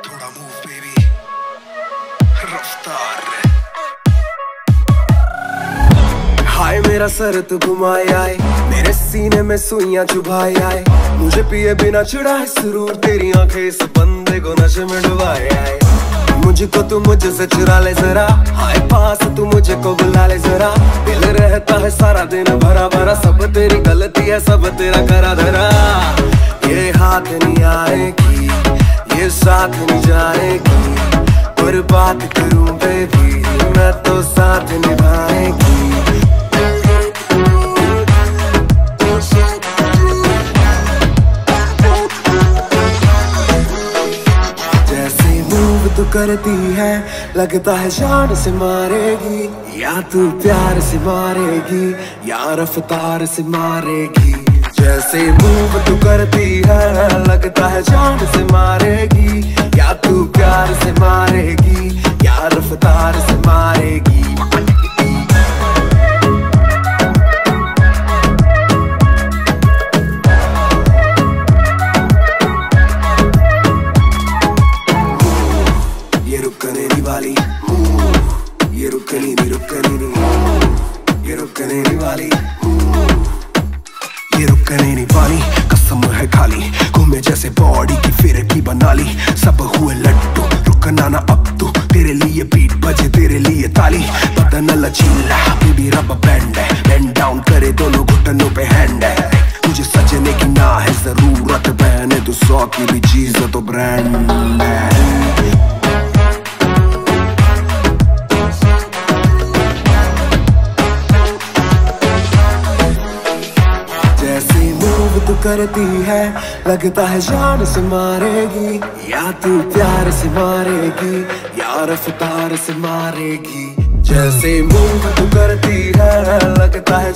थोड़ा move baby, रफ्तार। हाय मेरा सर तू घुमाए आए, मेरे सीने में सुइयां चुभाए आए, मुझे पिए बिना चढ़ाए सुरूर, तेरी आंखें इस बंदे को नशे में डुबाए आए। मुझको तू मुझसे चुरा ले जरा, हाय पास तू मुझे को बुला ले जरा, दिल रहता है सारा दिन भरा भरा, सब तेरी गलती है सब तेरा करा धरा। ये हाथ नहीं आएगी, ये साथ नहीं जाएगी, और बात करूं बेबी मैं तो साथ निभाएगी। जैसे मूव तू करती है लगता है जान से मारेगी, या तू प्यार से मारेगी या रफ्तार से मारेगी। जैसे मूव तू करती है लगता है जान से मारेगी, या तू प्यार से मारेगी या रफ्तार से मारेगी। ये रुकने नहीं वाली, ये रुकनी नहीं, रुकनी नहीं, ये रुकने नहीं वाली, ये रुकने नहीं वाली। कसम है खाली घूमे जैसे बॉडी की फिर की बना ली, सब हुए लड्डू रुकना ना अब तू, तेरे लिए बीट बजे तेरे लिए ताली, बदन लचीला बेबी रब बैंड है, बेंड डाउन करे दोनों घुटनों पे हैंड है, मुझे सजने की ना है जरूरत, पहने तू 100 की भी चीज तो ब्रांड है। तू करती है लगता है जान से मारेगी, या तू प्यार से मारेगी या रफ्तार से मारेगी। जैसे मूव तू करती है लगता है